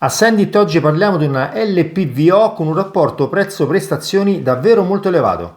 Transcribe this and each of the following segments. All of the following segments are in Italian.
A Sandit oggi parliamo di una LPVO con un rapporto prezzo-prestazioni davvero molto elevato.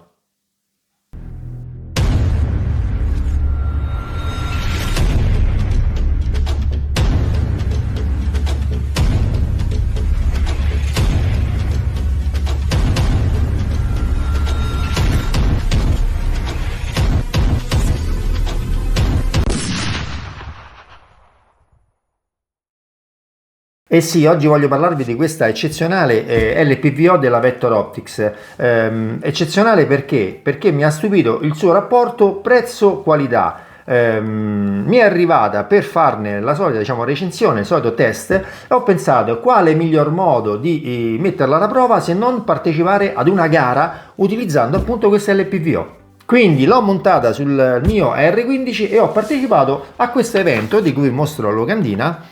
Eh sì, oggi voglio parlarvi di questa eccezionale LPVO della Vector Optics. Eccezionale perché? Perché mi ha stupito il suo rapporto prezzo-qualità. Mi è arrivata per farne la solita, diciamo, recensione, il solito test, e ho pensato quale miglior modo di metterla alla prova se non partecipare ad una gara utilizzando appunto questa LPVO. Quindi l'ho montata sul mio R15 e ho partecipato a questo evento di cui vi mostro la locandina,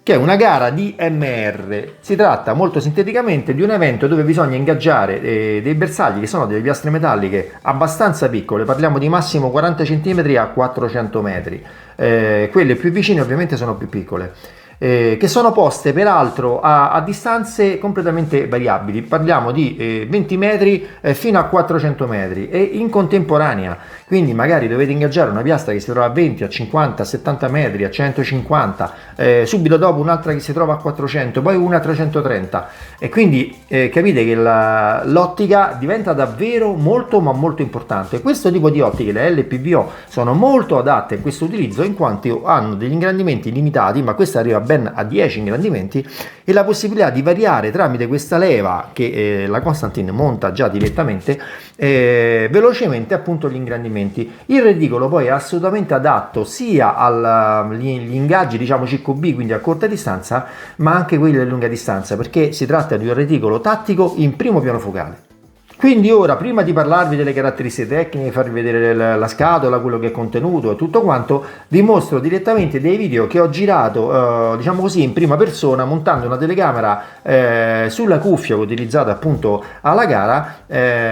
che è una gara di MR. Si tratta molto sinteticamente di un evento dove bisogna ingaggiare dei bersagli che sono delle piastre metalliche abbastanza piccole, parliamo di massimo 40 cm a 400 metri, quelle più vicine ovviamente sono più piccole. Che sono poste peraltro a distanze completamente variabili, parliamo di 20 metri fino a 400 metri e in contemporanea, quindi magari dovete ingaggiare una piastra che si trova a 20, a 50, a 70 metri, a 150, subito dopo un'altra che si trova a 400, poi una a 330 e quindi capite che l'ottica diventa davvero molto ma molto importante. Questo tipo di ottiche, le LPVO, sono molto adatte a questo utilizzo in quanto hanno degli ingrandimenti limitati, ma questa arriva ben a 10 ingrandimenti, e la possibilità di variare tramite questa leva che la Constantin monta già direttamente velocemente appunto gli ingrandimenti. Il reticolo poi è assolutamente adatto sia agli ingaggi diciamo CQB, quindi a corta distanza, ma anche quelli a lunga distanza, perché si tratta di un reticolo tattico in primo piano focale. Quindi ora, prima di parlarvi delle caratteristiche tecniche, farvi vedere la scatola, quello che è contenuto e tutto quanto, vi mostro direttamente dei video che ho girato, diciamo così, in prima persona, montando una telecamera sulla cuffia che ho utilizzato appunto alla gara.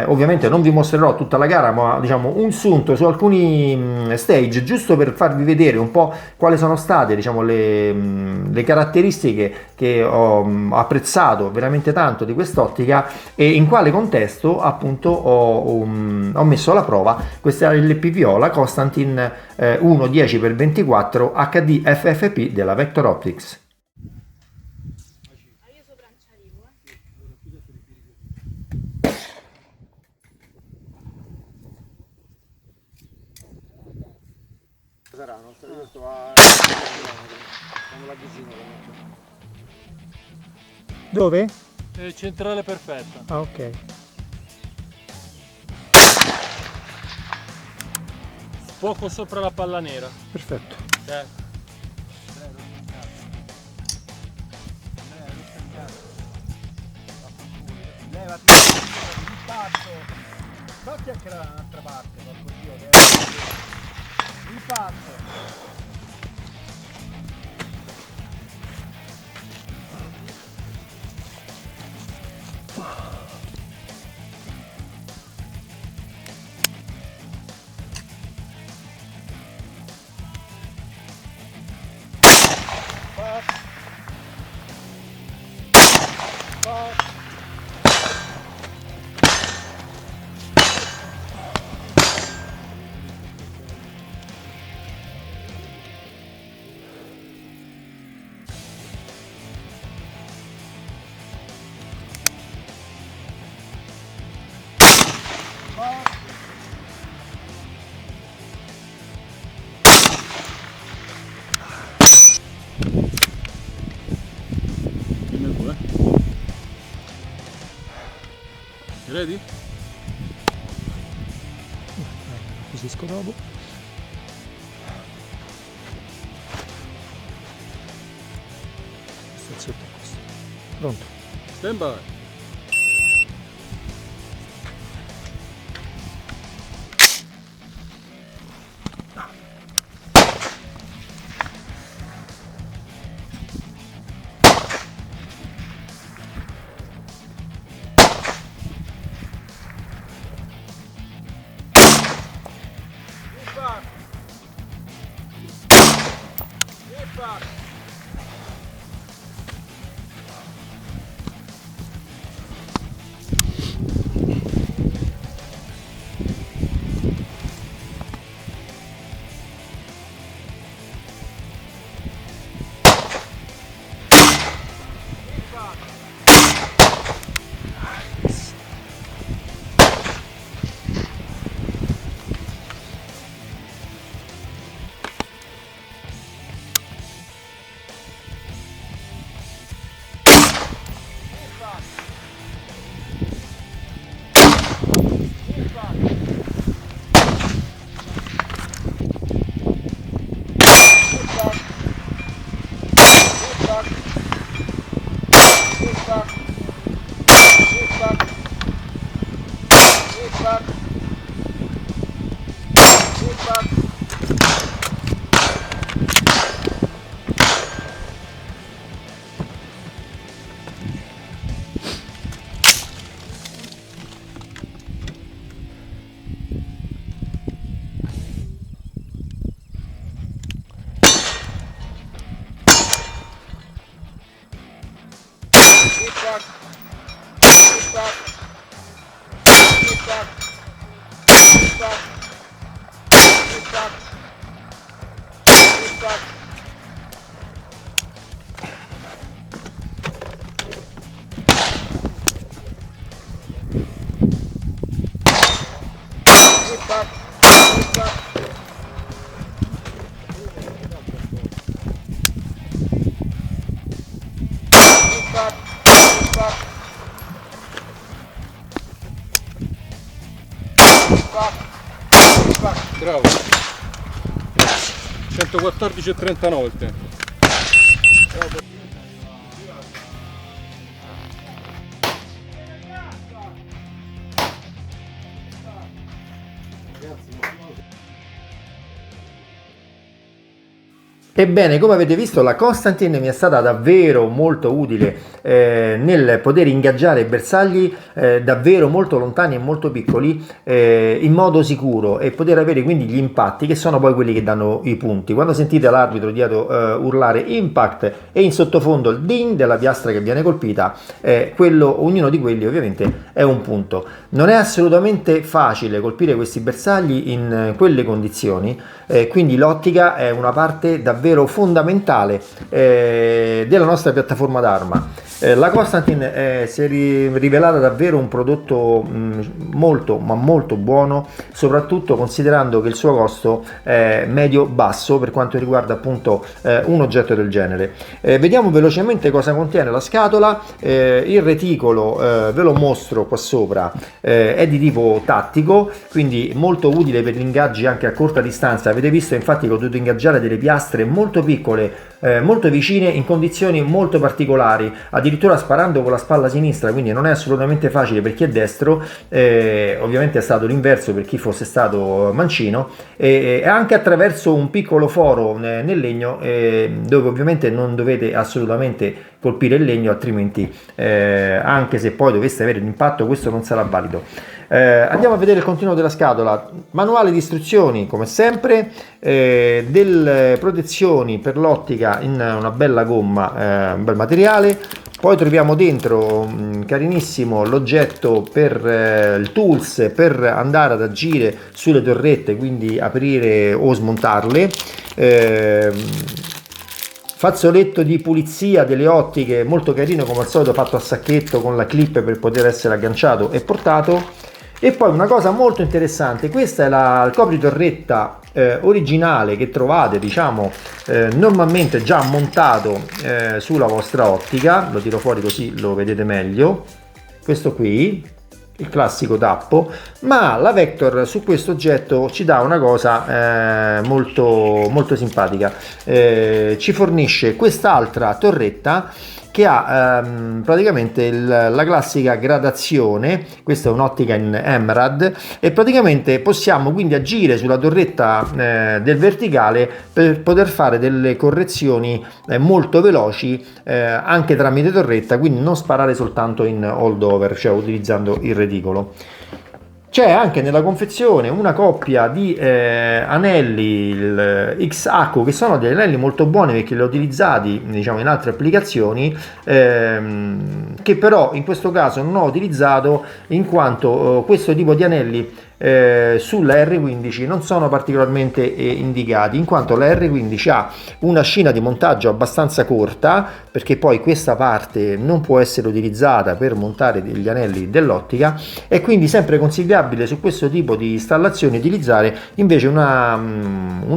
Ovviamente non vi mostrerò tutta la gara, ma diciamo un sunto su alcuni stage, giusto per farvi vedere un po' quali sono state, diciamo, le caratteristiche che ho apprezzato veramente tanto di quest'ottica e in quale contesto appunto ho messo alla prova questa LPVO, la Constantin 1.10x24 HD FFP della Vector Optics. Saranno, io sto a quando l'avvicino comunque. Dove? Centrale perfetta. Ah, ok. Poco sopra la palla nera. Perfetto. Levati, impatto. So che anche dall'altra parte, porco Dio, impatto. Dimmi pure. Ready? Acquisisco dopo. Stazione questo. Pronto. Stand by. Bravo. 114,39 il tempo. Ebbene, come avete visto, la Constantin mi è stata davvero molto utile nel poter ingaggiare bersagli davvero molto lontani e molto piccoli in modo sicuro e poter avere quindi gli impatti che sono poi quelli che danno i punti. Quando sentite l'arbitro dietro urlare impact e in sottofondo il ding della piastra che viene colpita, ognuno di quelli ovviamente è un punto. Non è assolutamente facile colpire questi bersagli in quelle condizioni, quindi l'ottica è una parte davvero fondamentale della nostra piattaforma d'arma. La Constantin si è rivelata davvero un prodotto molto ma molto buono, soprattutto considerando che il suo costo è medio-basso per quanto riguarda appunto un oggetto del genere. Vediamo velocemente cosa contiene la scatola. Il reticolo, ve lo mostro qua sopra, è di tipo tattico, quindi molto utile per gli ingaggi anche a corta distanza. Avete visto infatti che ho dovuto ingaggiare delle piastre molto piccole, molto vicine, in condizioni molto particolari, addirittura sparando con la spalla sinistra, quindi non è assolutamente facile per chi è destro, ovviamente è stato l'inverso per chi fosse stato mancino, e anche attraverso un piccolo foro nel legno, dove ovviamente non dovete assolutamente colpire il legno, altrimenti anche se poi doveste avere l'impatto, questo non sarà valido. Andiamo a vedere il contenuto della scatola. Manuale di istruzioni come sempre, delle protezioni per l'ottica in una bella gomma, un bel materiale. Poi troviamo dentro carinissimo l'oggetto per il tools per andare ad agire sulle torrette, quindi aprire o smontarle. Fazzoletto di pulizia delle ottiche molto carino, come al solito fatto a sacchetto con la clip per poter essere agganciato e portato. E poi una cosa molto interessante, questa è il copritorretta originale che trovate, diciamo, normalmente già montato sulla vostra ottica. Lo tiro fuori così lo vedete meglio. Questo qui, il classico tappo, ma la Vector su questo oggetto ci dà una cosa molto molto simpatica. Ci fornisce quest'altra torretta che ha praticamente la classica gradazione. Questa è un'ottica in Emerald e praticamente possiamo quindi agire sulla torretta del verticale per poter fare delle correzioni molto veloci anche tramite torretta, quindi non sparare soltanto in hold over, cioè utilizzando il reticolo. C'è anche nella confezione una coppia di anelli, il X-Accu, che sono degli anelli molto buoni perché li ho utilizzati, diciamo, in altre applicazioni, che però in questo caso non ho utilizzato in quanto questo tipo di anelli sulla R15 non sono particolarmente indicati, in quanto la R15 ha una scina di montaggio abbastanza corta, perché poi questa parte non può essere utilizzata per montare gli anelli dell'ottica, e quindi sempre consigliabile su questo tipo di installazioni utilizzare invece una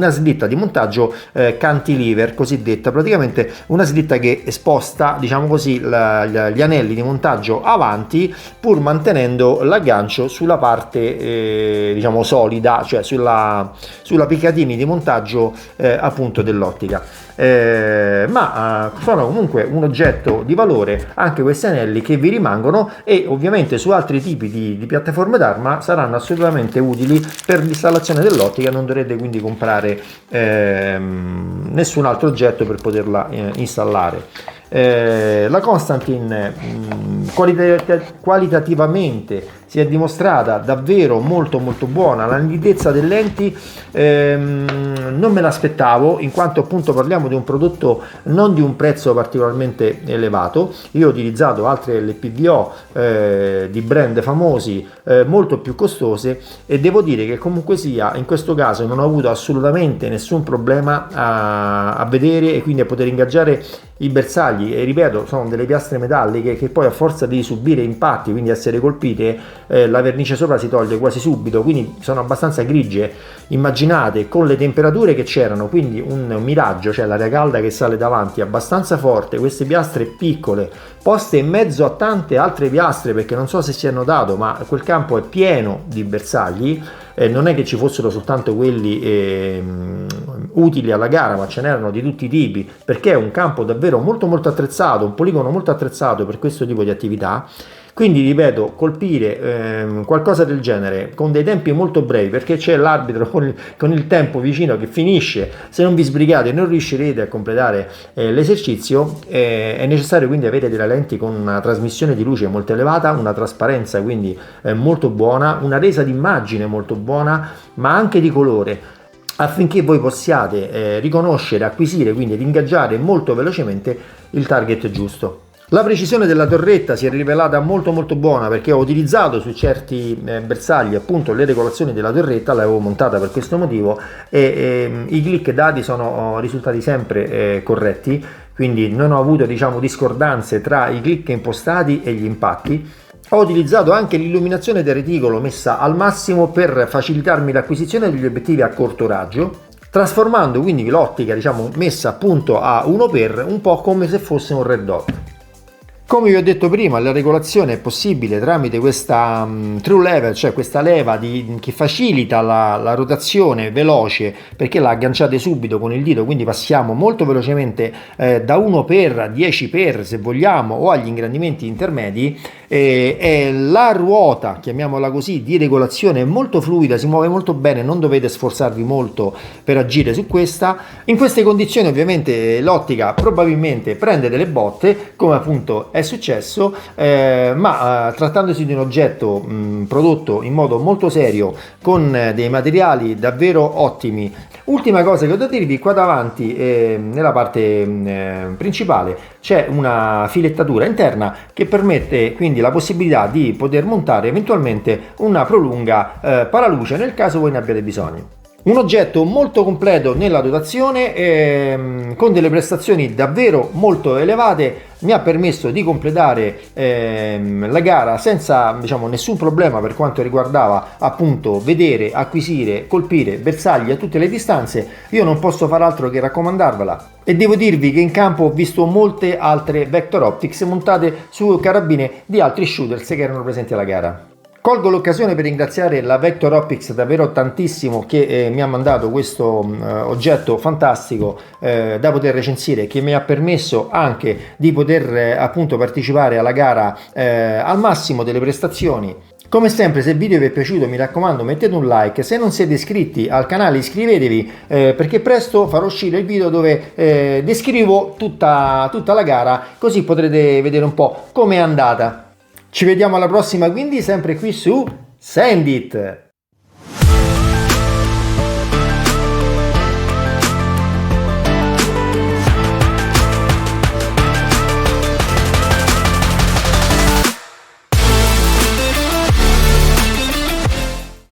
slitta di montaggio cantilever cosiddetta, praticamente una slitta che sposta, diciamo così, gli anelli di montaggio avanti, pur mantenendo l'aggancio sulla parte diciamo solida, cioè sulla picatina di montaggio appunto dell'ottica. Ma sono comunque un oggetto di valore anche questi anelli, che vi rimangono, e ovviamente su altri tipi di piattaforme d'arma saranno assolutamente utili per l'installazione dell'ottica. Non dovrete quindi comprare nessun altro oggetto per poterla installare. La Constantin qualitativamente si è dimostrata davvero molto molto buona. La nitidezza delle lenti non me l'aspettavo, in quanto appunto parliamo di un prodotto non di un prezzo particolarmente elevato. Io ho utilizzato altre LPVO di brand famosi molto più costose, e devo dire che comunque sia, in questo caso non ho avuto assolutamente nessun problema a vedere e quindi a poter ingaggiare i bersagli, e ripeto sono delle piastre metalliche che poi a forza di subire impatti, quindi essere colpite, la vernice sopra si toglie quasi subito, quindi sono abbastanza grigie. Immaginate con le temperature che c'erano, quindi un miraggio, cioè l'aria calda che sale davanti abbastanza forte, queste piastre piccole poste in mezzo a tante altre piastre, perché non so se si è notato ma quel campo è pieno di bersagli, non è che ci fossero soltanto quelli utili alla gara, ma ce n'erano di tutti i tipi, perché è un campo davvero molto molto attrezzato, un poligono molto attrezzato per questo tipo di attività. Quindi ripeto, colpire qualcosa del genere con dei tempi molto brevi, perché c'è l'arbitro con il tempo vicino che finisce, se non vi sbrigate e non riuscirete a completare l'esercizio, è necessario quindi avere delle lenti con una trasmissione di luce molto elevata, una trasparenza quindi molto buona, una resa d'immagine molto buona, ma anche di colore, affinché voi possiate riconoscere, acquisire, quindi ed ingaggiare molto velocemente il target giusto. La precisione della torretta si è rivelata molto molto buona, perché ho utilizzato su certi bersagli appunto le regolazioni della torretta, l'avevo montata per questo motivo, e i click dati sono risultati sempre corretti, quindi non ho avuto diciamo discordanze tra i click impostati e gli impatti. Ho utilizzato anche l'illuminazione del reticolo messa al massimo per facilitarmi l'acquisizione degli obiettivi a corto raggio, trasformando quindi l'ottica diciamo messa appunto a 1x un po' come se fosse un red dot. Come vi ho detto prima, la regolazione è possibile tramite questa true lever, cioè questa leva che facilita la rotazione veloce, perché la agganciate subito con il dito, quindi passiamo molto velocemente da 1x a 10x se vogliamo, o agli ingrandimenti intermedi. La ruota, chiamiamola così, di regolazione è molto fluida, si muove molto bene, non dovete sforzarvi molto per agire su questa. In queste condizioni ovviamente l'ottica probabilmente prende delle botte, come appunto è successo, ma trattandosi di un oggetto prodotto in modo molto serio, con dei materiali davvero ottimi. Ultima cosa che ho da dirvi, qua davanti nella parte principale c'è una filettatura interna che permette quindi la possibilità di poter montare eventualmente una prolunga paraluce nel caso voi ne abbiate bisogno. Un oggetto molto completo nella dotazione, con delle prestazioni davvero molto elevate, mi ha permesso di completare la gara senza diciamo nessun problema per quanto riguardava appunto vedere, acquisire, colpire bersagli a tutte le distanze. Io non posso far altro che raccomandarvela, e devo dirvi che in campo ho visto molte altre Vector Optics montate su carabine di altri shooters che erano presenti alla gara. Colgo l'occasione per ringraziare la Vector Optics davvero tantissimo, che mi ha mandato questo oggetto fantastico da poter recensire, che mi ha permesso anche di poter appunto partecipare alla gara al massimo delle prestazioni. Come sempre, se il video vi è piaciuto, mi raccomando, mettete un like. Se non siete iscritti al canale, iscrivetevi, perché presto farò uscire il video dove descrivo tutta la gara, così potrete vedere un po' come è andata. Ci vediamo alla prossima, quindi sempre qui su Sendit.